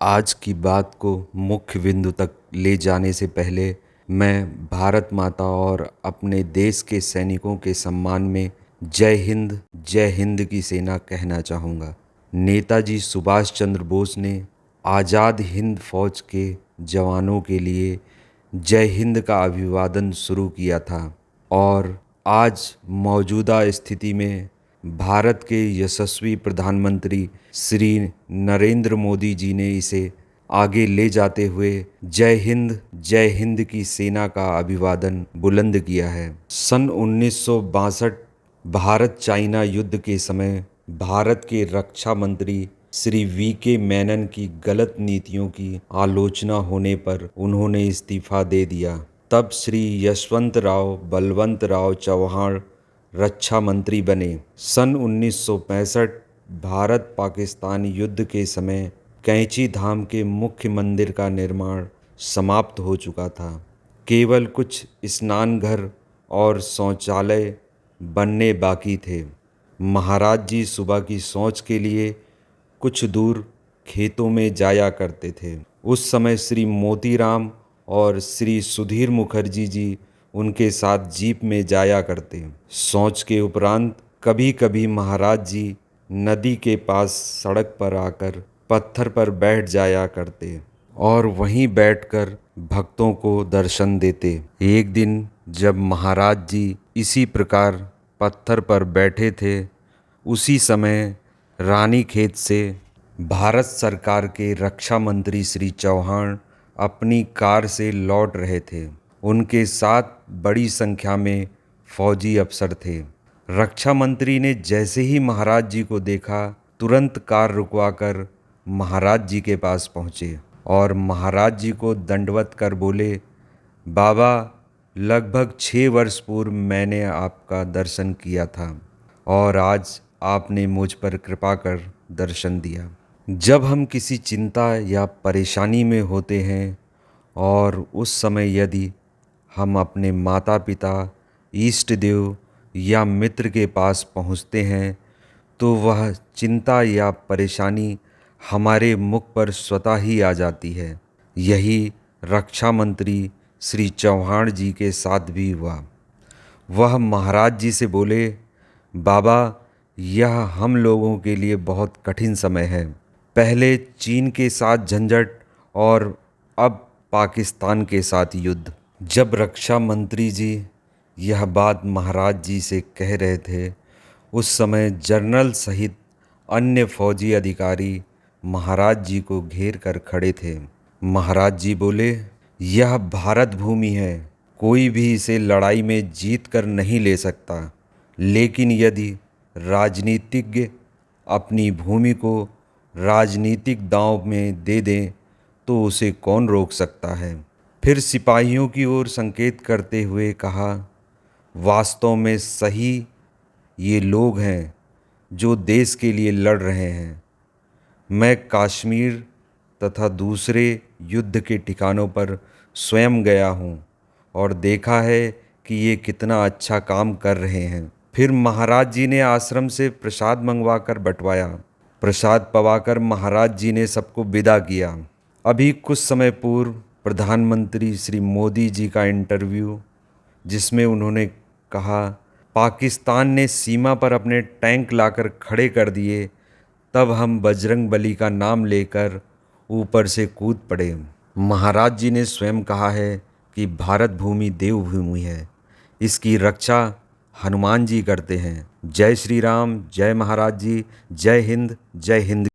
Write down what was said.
आज की बात को मुख्य बिंदु तक ले जाने से पहले मैं भारत माता और अपने देश के सैनिकों के सम्मान में जय हिंद की सेना कहना चाहूँगा। नेताजी सुभाष चंद्र बोस ने आज़ाद हिंद फौज के जवानों के लिए जय हिंद का अभिवादन शुरू किया था और आज मौजूदा स्थिति में भारत के यशस्वी प्रधानमंत्री श्री नरेंद्र मोदी जी ने इसे आगे ले जाते हुए जय हिंद की सेना का अभिवादन बुलंद किया है। सन 1962 भारत चाइना युद्ध के समय भारत के रक्षा मंत्री श्री वी.के. मेनन की गलत नीतियों की आलोचना होने पर उन्होंने इस्तीफा दे दिया। तब श्री यशवंतराव बलवंतराव चव्हाण रक्षा मंत्री बने। सन 1965 भारत पाकिस्तान युद्ध के समय कैंची धाम के मुख्य मंदिर का निर्माण समाप्त हो चुका था। केवल कुछ स्नान घर और शौचालय बनने बाकी थे। महाराज जी सुबह की शौच के लिए कुछ दूर खेतों में जाया करते थे। उस समय श्री मोतीराम और श्री सुधीर मुखर्जी जी उनके साथ जीप में जाया करते। शौच के उपरांत कभी कभी महाराज जी नदी के पास सड़क पर आकर पत्थर पर बैठ जाया करते और वहीं बैठकर भक्तों को दर्शन देते। एक दिन जब महाराज जी इसी प्रकार पत्थर पर बैठे थे, उसी समय रानीखेत से भारत सरकार के रक्षा मंत्री श्री चौहान अपनी कार से लौट रहे थे। उनके साथ बड़ी संख्या में फौजी अफसर थे। रक्षा मंत्री ने जैसे ही महाराज जी को देखा, तुरंत कार रुकवाकर महाराज जी के पास पहुँचे और महाराज जी को दंडवत कर बोले, बाबा, लगभग 6 वर्ष पूर्व मैंने आपका दर्शन किया था और आज आपने मुझ पर कृपा कर दर्शन दिया। जब हम किसी चिंता या परेशानी में होते हैं और उस समय यदि हम अपने माता पिता, इष्ट देव या मित्र के पास पहुंचते हैं तो वह चिंता या परेशानी हमारे मुख पर स्वतः ही आ जाती है। यही रक्षा मंत्री श्री चौहान जी के साथ भी हुआ। वह महाराज जी से बोले, बाबा, यह हम लोगों के लिए बहुत कठिन समय है। पहले चीन के साथ झंझट और अब पाकिस्तान के साथ युद्ध। जब रक्षा मंत्री जी यह बात महाराज जी से कह रहे थे, उस समय जनरल सहित अन्य फौजी अधिकारी महाराज जी को घेर कर खड़े थे। महाराज जी बोले, यह भारत भूमि है, कोई भी इसे लड़ाई में जीत कर नहीं ले सकता, लेकिन यदि राजनीतिज्ञ अपनी भूमि को राजनीतिक दांव में दे दें तो उसे कौन रोक सकता है। फिर सिपाहियों की ओर संकेत करते हुए कहा, वास्तव में सही ये लोग हैं जो देश के लिए लड़ रहे हैं। मैं कश्मीर तथा दूसरे युद्ध के ठिकानों पर स्वयं गया हूँ और देखा है कि ये कितना अच्छा काम कर रहे हैं। फिर महाराज जी ने आश्रम से प्रसाद मंगवाकर बंटवाया। प्रसाद पवाकर महाराज जी ने सबको विदा किया। अभी कुछ समय पूर्व प्रधानमंत्री श्री मोदी जी का इंटरव्यू, जिसमें उन्होंने कहा, पाकिस्तान ने सीमा पर अपने टैंक लाकर खड़े कर दिए, तब हम बजरंग बली का नाम लेकर ऊपर से कूद पड़े। महाराज जी ने स्वयं कहा है कि भारत भूमि देवभूमि है, इसकी रक्षा हनुमान जी करते हैं। जय श्री राम, जय महाराज जी, जय हिंद, जय हिंद।